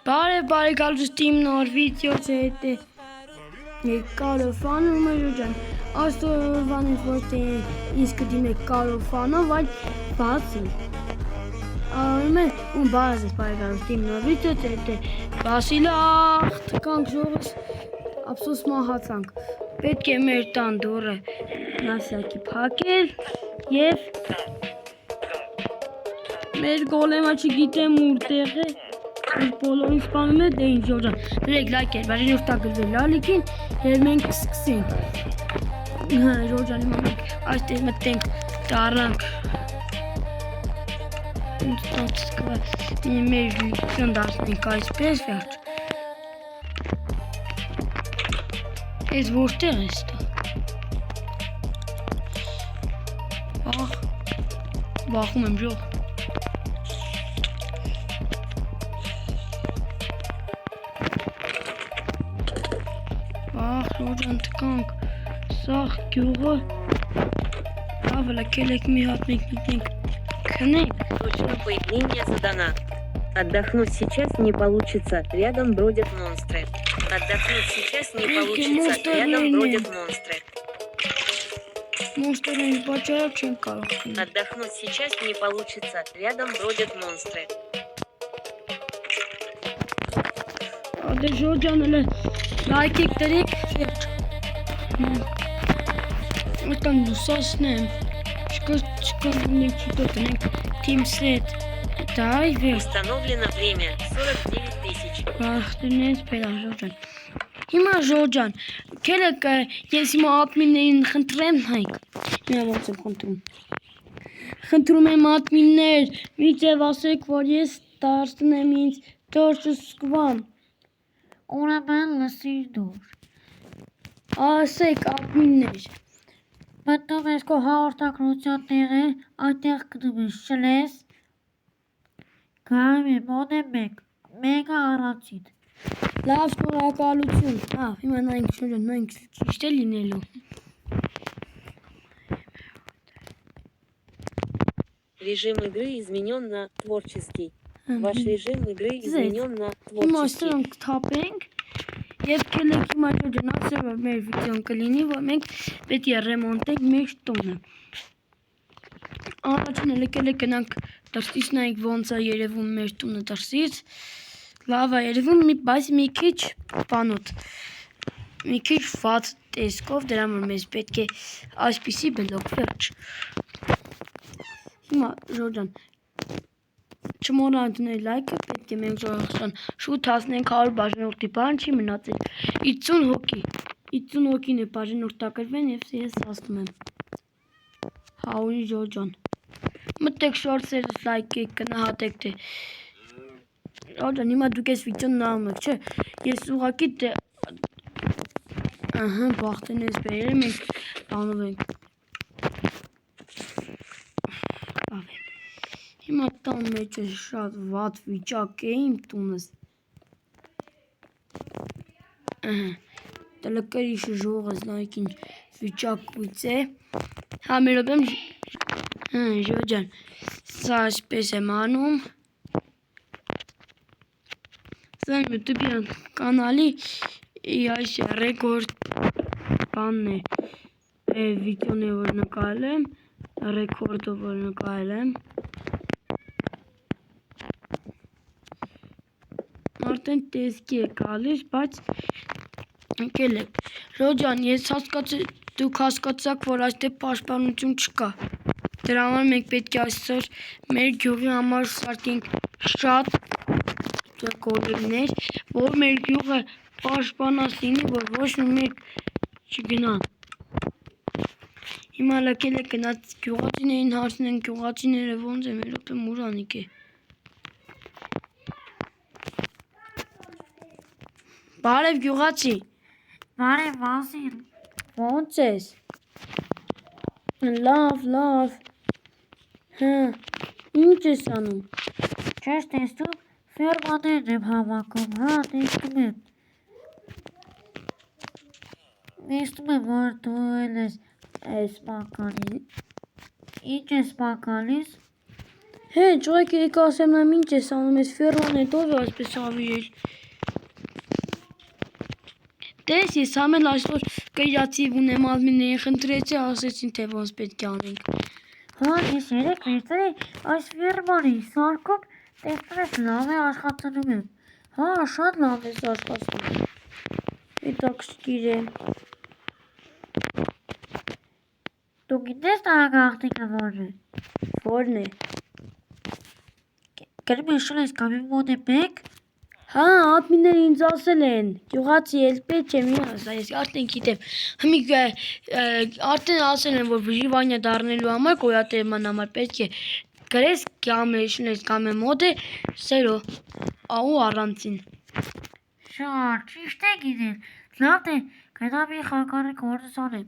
Բարև գալուստի իմ նոր վիդեոց հետ է կարոֆանը մերո ջան աստորվանից ոչ թե ինձ կդիմեք կարոֆանով, այլ բասը ու բարև գալուստի իմ նոր վիդեոց հետ է բասիլախ թկանք ժողս ապսոս մահացանք պետք է մեր տան դորը նասյակի փակել և մեր գոլեմա չգիտեմ ուրտեղ է բոլորին սպանում է, դե ինչ ժորջան, դրեք լայքեր, բաժին ուստակլվել լալիքին և մենք սկսենք ժորջան հիմա մենք այստեղ մտենք դարանք մեր լիքն դասնենք այսպես վերջ ես որտեղ ես դա վախում եմ ժող Ժորջան տկանք, սաղ գյուղը, ավելա կելեք մի հատ մենք քնենք Точно появление задана. Отдохнуть сейчас не получится, рядом бродят монстры. Отдохнуть сейчас не получится, рядом бродят монстры. Монстры պատճառ չեն կարող քնել Отдохнуть сейчас не получится, рядом бродят монстры. Ադե Ժորջան էլ լայքեք դրեք Ոտան լուսասնեմ չկրնենք չուտո տնենք թիմսետ դայ վեր Установлено время 49 тысяч. Աղտնենց պերա Ժորջան Հիմա Ժորջան կելեք ես հիմա ատմիններին խնդրեմ հայք Հիմա ոնց եմ խնդրում եմ ատմիններ միցև ասեք որ ես դարձնեմ ինձ դոր չսկվամ Ուրեմն լսիր դուր Ասեք ատմիններ Մտնում ես քո հաղորդակցության տեղը այդտեղ գնում ես չլես Գայմ եմ մոդեմ մեկը առաջին Լավ շնորհակալություն հիմա նայենք Ժորջան նայենք ճիշտ է լինելու Режим игры изменен на творческий. Ваш режим игры изменен на Հիմա творческий. ստրանք թափենք Եվ կելեք հիմա Ժորջան ասել որ մեր վիդեոն կլինի որ մենք պետք է ռեմոնտենք մեր տունը Առաջին էլ կելեք գնանք դրսից նայենք ոնց է երևում մեր տունը դրսից Լավ է երևում բայց մի քիչ բանոտ մի քիչ վատ տեսքով դրա համար մեզ պետք է այսպիսի բլոկ վերջ Հիմա Ժորջան Չմոռանաք դնել լայքը, պետք է մենք ժողովրդան շուտ հասնենք 100 բաժանորդի բան չի մնացել 50 հոգին է բաժանորդակրվեն և ես հասնում եմ Հաուրի Ժորջան Մտեք շորտսերս լայքեք կնահատեք թե Ժորջան հիմա դուք ես վիդեոն նայում եք չէ ես ուղղակի բախտեն ես բերել մենք բանով ենք Հիմա տան մեջ է շատ վատ վիճակ է իմ տունս Տլկրիշը ժողս նայք ինչ վիճակույց է մեր ոպեմ Ժորջան Սա այսպես եմ անում Սա իմ յութուբյան կանալի այս ռեկորդ բանն է վիդեոն է որ նկարել եմ ռեկորդով որ նկարել եմ Արդեն տեսքի է գալիս, բայց կելեք Ժորջան, դուք հասկացաք, որ այստեղ պաշտպանություն չկա Դրա համար մենք պետք է այսօր մեր գյուղի համար սարքենք շատ գոլեմներ, որ մեր գյուղը պաշտպանած լինի, որ ոչ մեկ չգնան Հիմա կելեք գնաց գյուղացիներին հարցնենք, գյուղացիները ոնց է մեր ոպեմ ուրանիկ է Բարև գյուղացի Բարև Վազիլ Ոնց ես Լավ Ինչ ես անում Չես տեսնում ֆերմաներն եմ հավաքում տեսնում եմ Տեսնում եմ որ դու էլ ես սպան գալիս Ինչ ես սպան գալիս Հե, ճոյք եկա ասեմ նա ինչ ես անում ես ֆերոն հետով է այսպես ավիրել։ Տես ես ամեն այսօր կիրացիվ ունեմ ադմիններին խնդրեցի ասեցին թե ոնց պետք է անենք։ Հա, ես երեք վերցրի այս ֆիրմանի սարքում տեսնես լավ է աշխատանում եմ։ Հա, շատ լավ է աշխատում։ Հետաքրքիր է։ Դու գիտես դա գաղտնիքը որն է։ Որն է։ Գրում ես շուտ կամ իմ մոտ է մեկ։ Հա, ադմինները ինձ ասել են, գյուղացի էլ պետք է մի ասա, ես արդեն գիտեմ։ Հիմիկ արդեն ասել են, որ վժիվանյա դառնելու համար, գոյատևման համար պետք է գրես կամեշնես կամե մոդը, սերո, ահու առանցին։ Շատ, ճիշտ է գիտեն։ Լավ է, գնա մի խանգարի գործ անեմ։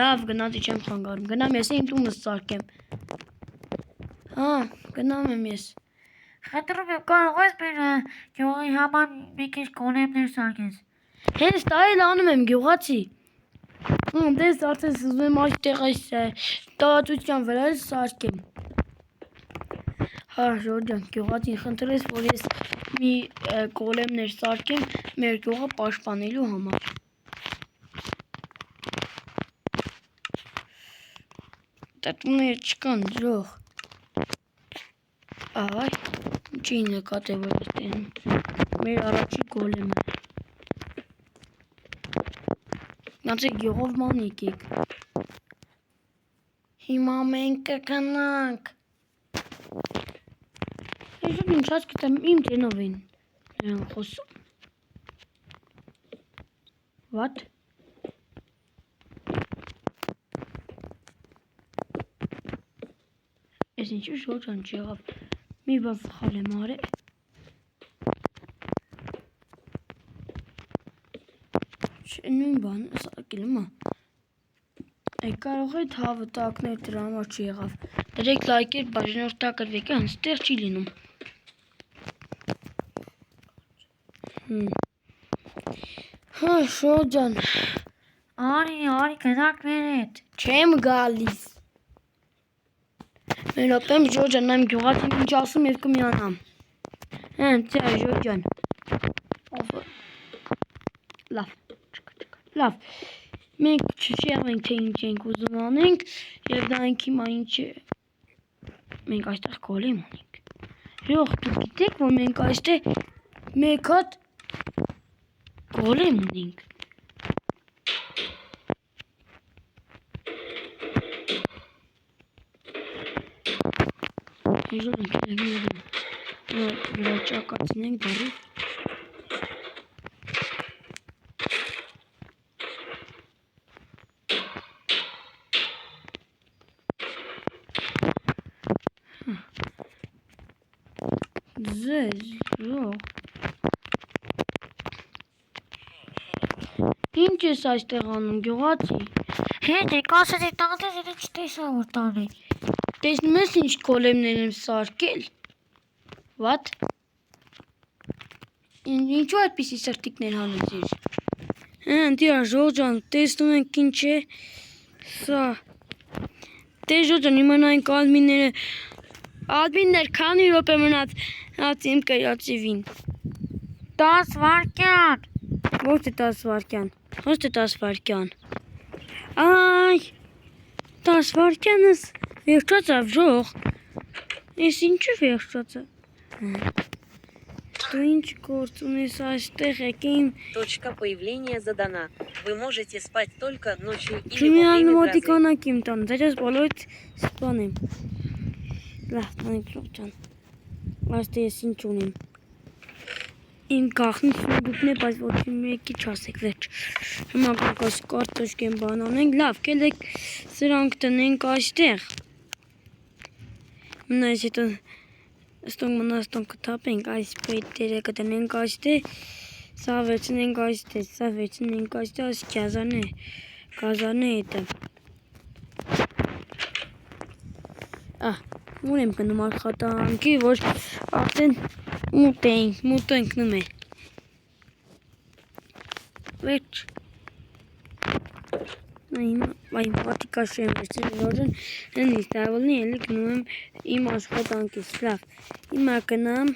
Լավ, գնացի չեմ խանգարում, գնամ ես իմ տունս սարքեմ։ Հա, գնամ եմ ես։ Խնդրում եմ կարող ես մեր գյուղի համար մի քիչ կոլեմներ սարքես։ Հենց դա էլ անում եմ գյուղացի։ Դες արդեն սկսում եմ այստեղ այս տարածության վրա էլ սարքեմ։ Հա, Ժորժան, գյուղացին խնդրես, որ ես մի գոլեմներ սարքեմ մեր գյուղը պաշտպանելու համար։ Տատուներ չկան, ջող։ Այ, չի նկատե որ ես տենում։ Մեր առաջի գոլեմը։ Գանցեք գյուղով ման եկեք։ Հիմա մենք կգնանք։ Ես ինչ հասկացամ իմ տենով են խոսում։ What? Ես ինչու շորջան չեղավ։ Մի բան սխալ եմ արել։ Նույն բանը սարքել եմ, կարող է հավը տակներ դրա համար չեղավ։ Դրեք լայքեր, բաժանորդակրվեք, անստեղ չի լինում։ Հա, Շոջան։ Արի, գնանք մեր հետ։ Չեմ գալիս։ Մեր ոտեմ Ժոջան, նայմ գյուղացին ինչ ասում ես կմիանամ։ Հեն, ծա Ժոջան։ Լավ, մենք չշեղվենք, թե ինչ ենք ուզում անենք, և դա ենք հիմա ինչ է, մենք այստեղ գոլեմ ունենք։ Ժող, դուք գիտեք, որ մենք այստեղ մեկ հատ գոլեմ ունենք։ Ժող ենք լեգնորում, գրաճակացնենք դարի։ Ժող։ Ինչ ես այստեղ անում, գյուղացի։ Հետ եք ասեցի տանտես էլ չտեսա որ տանի։ Տեսնում ես ինչ գոլեմներ եմ սարքել։ What? Ինչու այդպիսի սրտիկներ հանեցիր։ Հեն, դիա Ժորջան, տեսնում ենք ինչ է։ Սա։ Դե Ժորջան, իմանայինք ադմիններ քանի րոպե մնաց իմ կրացիվին։ 10 վայրկյան։ Ոչ թե 10 վայրկյան։ Ոչ թե 10 վայրկյան։ Այ 10 վայրկյանս վերջացավ Ժող։ Ես ինչու վերջացա։ Դու ինչ գործ ունես այստեղ եկին։ Точка появления задана. Вы можете спать только ночью или во Չմիան время грозы. մոտիկանակ իմ տան, դերս բոլորից սպանեմ։ Լավ, նայք Ժողջան։ Այստեղ ես ինչ ունեմ։ Իմ գախնի սունդուկն է, բայց ոչ մեկի չասեք վերջ։ Հիմա կոկոս կարտոշկեն բան անենք, լավ, կելեք սրանք տնենք այստեղ։ Մնայս հետո ստոնք մնաստոնք կթապենք, այս պեյտերը կտնենք այստեղ, սա վերցնենք այստեղ, սա վերցնենք այստեղ, այս կազան է հետը։ Ուր եմ կնում աշխատանքի, որ արդեն մուտ ընկնում է։ Վերջ։ Այ մատիկա շեմեցի ժորջան են իստավորնի էլի գնում եմ իմ աշխատանքից լավ հիմա գնամ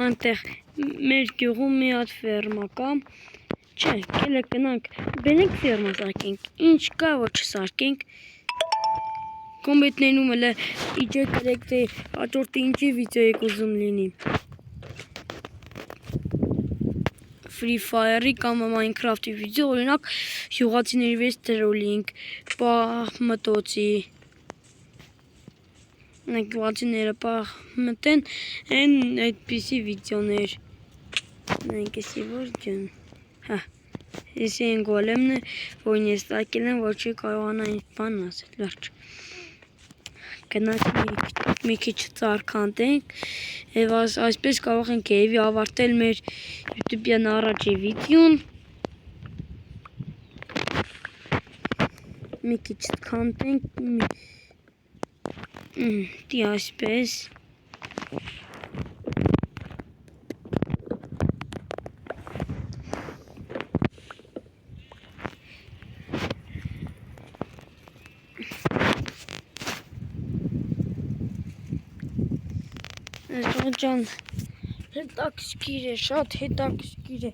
անտեղ մեր գյուղում մի հատ ֆերմա կա չէ գելեք գնանք բերենք ֆերմա սարքենք ինչ կա որ չսարքենք կոմենտներում էլ իջեք գրեք թե հաջորդը ինչի վիդեո եք ուզում լինի Free Fire-ի կամ Minecraft-ի վիդեո, օրինակ հյուղացիների վեց տրոլինգ, պահ մտոցի, հյուղացիները պահ մտեն, են այդպիսի վիդեոներ, նենք եսի որ ջն, հա, եսի են գոլեմն է, որին ես տակել եմ, որ չի կարողանա ինչ բան ասել, լարջ, գնանք մի քիչ ծարքանտենք և այսպես կարող ենք եվի ավարտել մեր YouTube-յան առաջի վիդեոն մի քիչ քանտենք դի այսպես Ջան, հետաքրքիր է, շատ հետաքրքիր է,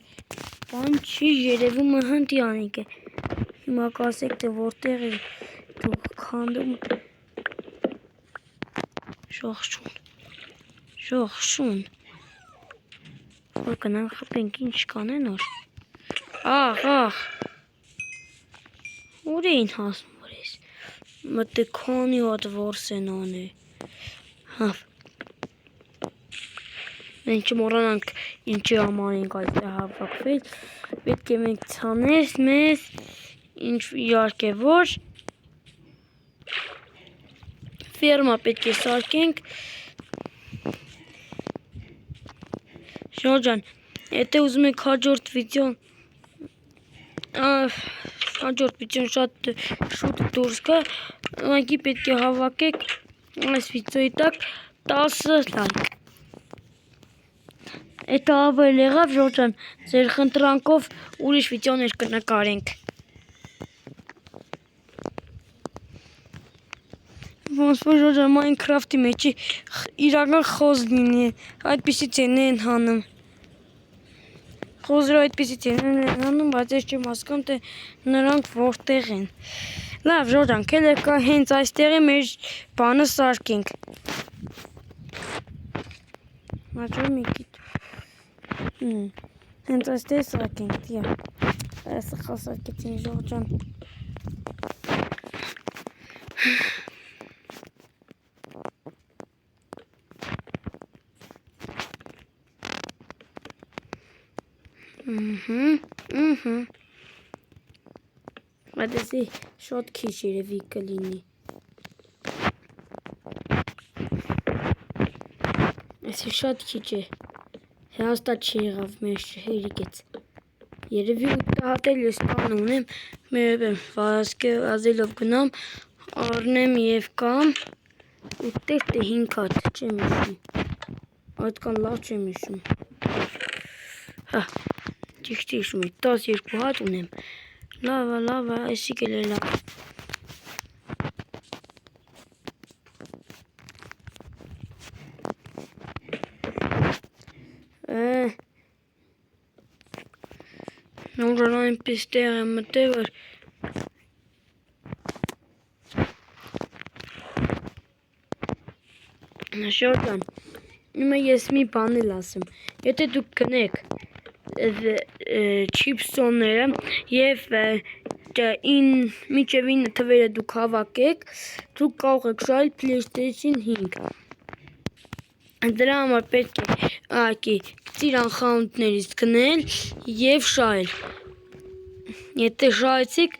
բան չի երևում հնդի անիկ է, հիմա կասեք թե որտեղ է դուք քանդում, շողշուն, որ կնանք խպենք ինչ կանեն որ, աղ, որ էին հասնում որ ես, մտե քանի հատ որս են ան է, հավ, Մենք չմոռանանք ինչի համար ենք այստեղ հավաքվել, պետք է մենք ցանես մեզ, ինչ իհարկե որ ֆերմա պետք է սարքենք Ժորջան, եթե ուզում եք հաջորդ վիդեոն շատ շուտ դուրս գա, ուղղակի պետք է հավաքեք այս վիդեոյի տակ 10 լայք Այդ ավել եղավ Ժորջան, ձեր խնդրանքով ուրիշ վիդեոներ կնկարենք Ոնց որ Ժորջան Minecraft-ի մեջի իրական խոզ լինի, այդպիսի ցեներ են հանում Խոզերը այդպիսի ցեներ են հանում, բայց ես չեմ հասկանում, թե նրանք որտեղ են Լավ Ժորջան, կելեք հենց այստեղ է մեր բանը սարքենք Մաճոր մի քիչ Հենց այստեղ սարքենք, դիա Սխալ սարքեցին Ժորջան Բայց եսի շատ քիչ երևի կլինի Եսի շատ քիչ է Հաստատ չի եղավ մեր հերիկեց Երևի 8 հատ էլ ես կան ունեմ Մեր վազկը ազելով գնամ Արնեմ և կամ Ուտեղ թե 5 հատ չեմ իշում Այդքան լավ չեմ իշում Հա Ճիշտ իշում է 12 հատ ունեմ Լավ այսի կել է լավ Նորան այնպես տեղ եմ մտել, որ Ժորջան, իմը ես մի բան էլ ասեմ, եթե դուք կնեք չիպսոնները և մինչև 9 թվերը դուք հավաքեք, դուք կարող եք շահել PlayStation 5 Դրա համար պետք է ակի ծիրան խանութներից գնել և շահել Եթե շահեցիք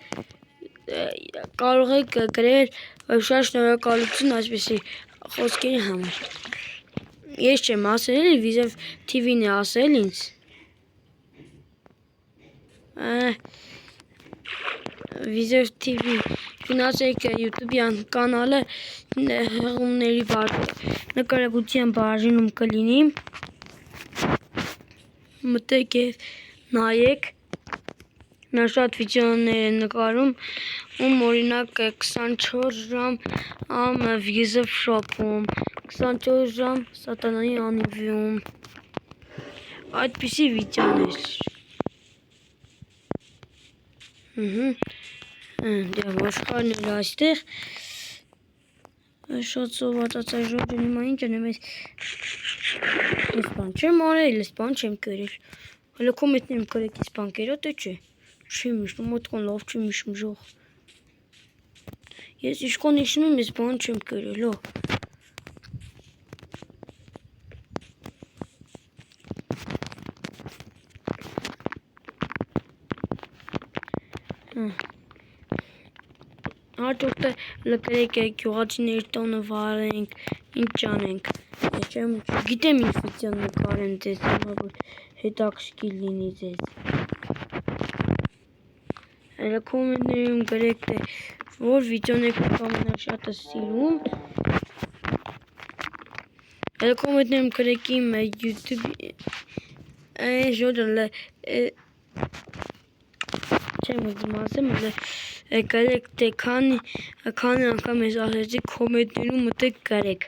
կարող եք գրել շատ շնորհակալություն այսպիսի խոսքերի համար Ես չեմ ասել էլի Վիզև TV-ն է ասել ինձ Վիզև TV գնացեք YouTube-յան կանալը հղումների նկարագության բաժնում կլինի Մտեք և նայեք Նա շատ վիդեոներ է նկարում, օրինակ 24 ժամ վիզը շոփում, 24 ժամ սատանայի անիվում, այդպիսի վիդեոներ։ Դե աշխարհն էլ այստեղ, շատ սովածած այ ժորջն հիմա ինչ անեմ ես բան չեմ արել, ես բան չեմ կերել, հələ կոմենտներում կրեք ես բան կերա, թե չէ, չեմ իշնում, մոտքան լավ չեմ իշնում ժող, ես իշքան իշնում եմ, ես բան չեմ կերել, Հաջորդը լկրեք գյուղացիների տոնը վարենք, ինչ անենք, գիտեմ ինչ վիդեո նկարեմ ձեզ, որ հետաքրքիր լինի ձեզ։ Հələ կոմենտներում գրեք, թե որ վիդեոն եք ամենաշատը սիրում։ Հələ կոմենտներում գրեք իմ YouTube ժորջն չեմ ուզում ասեմ, գրեք թե քանի անգամ ես ասեցի կոմենտներում մտեք գրեք։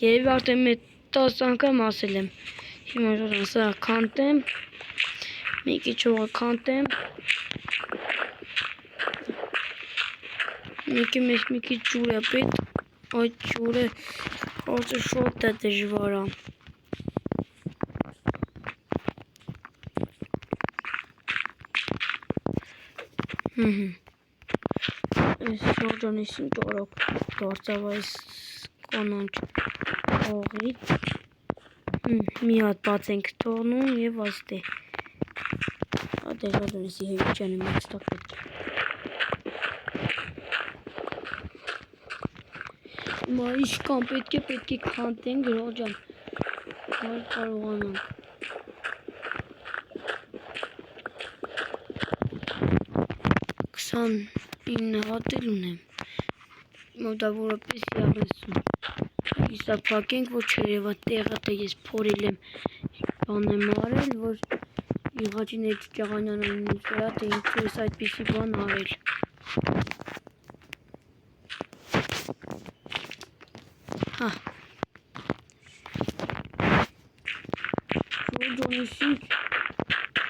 Երևի արդեն 10 անգամ ասել եմ։ Հիմա ժորջն սա քանտեմ, մի քիչ հողը քանտեմ, մի քիչ ջուր է պետք, այդ ջուրը հոցը շատ է դժվար է։ Այս ժորջանից ինչ օրոք դարձավ այս կանանչ հողից, մի հատ բաց ենք թողնում և աստե, ատե ժորջանից իհևի չան եմ այստակ պետք է։ Հիմա իշկան պետք է քանտենք ժորջան, որ կարողանանք։ 29 հատ էլ ունեմ, մոտավորապես 30, իսա պակենք, որ չերևա տեղը ես փորել եմ, բան եմ արել, որ եղաջիների ճաղանյանան ինձ վրա, թե ինչու ես այդպիսի բան արել։ Ժորջոնիսի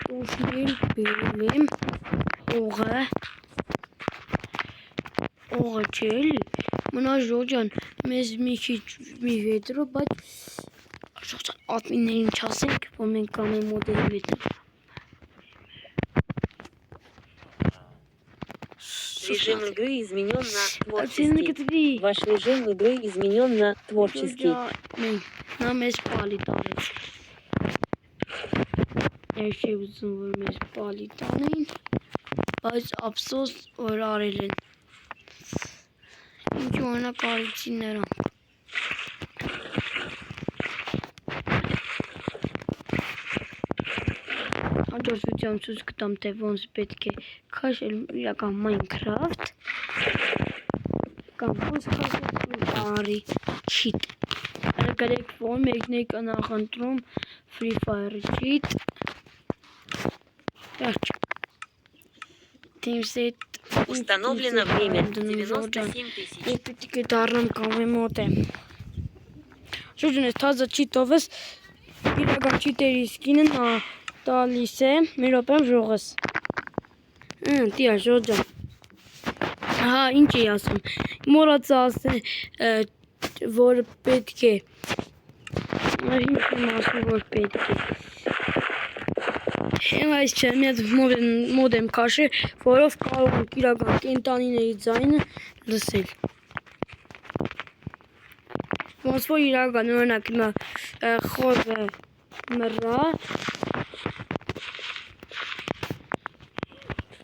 տոշնել բերել եմ, օղը չէ էլի, մնա ժորջան, մեզ մի վետրո, բայց ժորջան ատմիններին չասենք, որ մենք կանեմ մոդերի վետրո։ Режим игры изменен на творческий. Ваш режим игры изменен на творческий. Նա մեզ պալի տարեց։ Ես չի ուզում, որ մեզ պալի տանեն, բայց ափսոս, որ արել են։ Ինչ օրինակ արեցին նրանք։ Հաջորդ վիդեոյում ցույց կտամ, թե ոնց պետք է քաշել իրական Minecraft կամ ոնց քաշել արի cheat։ Գրեք, որ մեկն եք նախընտրում Free Fire cheat։ Վերջ։ TeamSet Установлено время 97 тысяч. Ես պետք է դառնամ կամի մոտ եմ։ Շուրջն ես թազը չիտով ես, իրական չիտերի սկինն տալիս է, մեր ոպեմ ժողս։ Տիա ժորջան։ Հա, ինչ էի ասում, մորացա ասել, որ պետք է, ինչ եմ ասում, որ պետք է։ Եմ այս չեմ ետ մոդ եմ կաշել, որով կարող ենք իրական կենտանիների ձայնը լսել։ Ոնց որ իրական օրինակ հիմա խոզը մռա։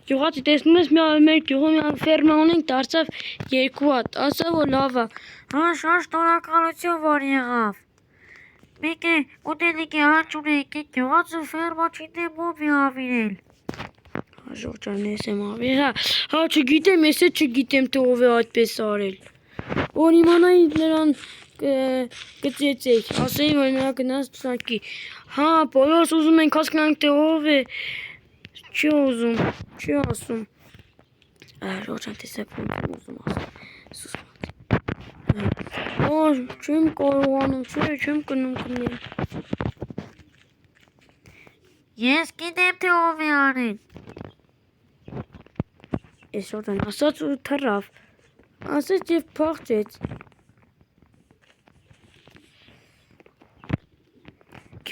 Գյուղացի տեսնում ես մեր գյուղում մի ֆերմա ունենք դարձավ 2 հատ, ասա որ լավ է։ Հա, շատ շնորհակալություն որ եղավ։ Մեկ է ուտելիքի հարց ունենք, գյուղացու ֆերմա չիտեմ ով է ավիրել։ Ժորջան ես եմ ավիրել, հա չգիտեմ, ես չգիտեմ թե ով է այդպես արել։ Որ իմանայի նրան կծեցեք, ասեի, որ նա գնաց ցանկի։ Հա, բոլորս ուզում ենք հասկանանք, թե ով է։ Չի ուզում, չի ասում։ Ռոջան տեսակ ուզում ասում։ Օր, չեմ կարողանում, չեմ կնում կնել։ Ես գիտեմ, թե ով է արել։ Ես Ռոջան ասաց ու թռավ։ Ասաց և փախչեց։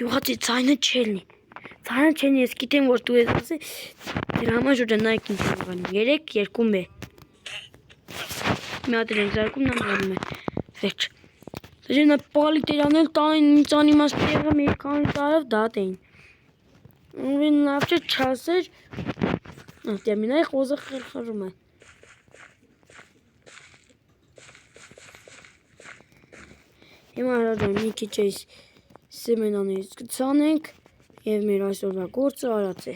Գյուղացի ցայնը չելնի։ Ցայնը չելնի, ես գիտեմ, որ դու ես ասի։ Դրա համար Ռոջան նայք ինձ անում։ 3-2 է։ Մի հատ ենք զարկում, նա մնում է։ Վերջ։ Դժենը պալի տերանել տանին ինձ անիմաստ եղը մի քանի տարով դատ էին։ Ուրին լավ չէ չասեր։ Տերմինայի խոզը խրխրում է։ Հիմա Ռոջան մի քիչ էս սեմենաներից կցանենք և մեր այսօրվա գործը արած է։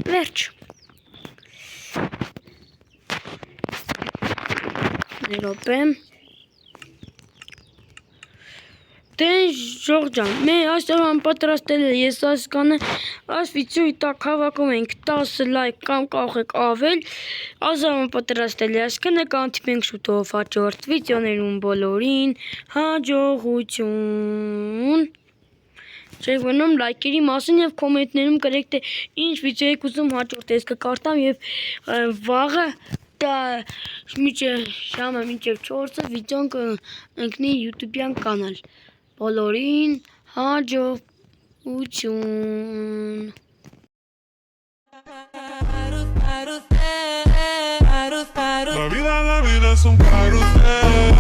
Վերջ։ Ներոպե։ Դեն ժողջան, մեր այսօրվան պատրաստել է ես ասկանը, այս վիդեոյի տակ հավաքում ենք 10 լայք կամ կարող եք ավել, այսօրվան պատրաստել է այսկանը կանթիպենք շուտով հաջորդ վիդեոներում բոլորին, հաջողություն։ Չեք վնում լայքերի մասին և կոմենտներում կրեք, թե ինչ վիդեո եք ուզում հաջորդ ես կկարտամ և վաղը ժամը մինչև 4-ը վիդեոն կընկնի յութուբյան կանալ։ Բոլորին հաջողություն։ La vida es un carrusel.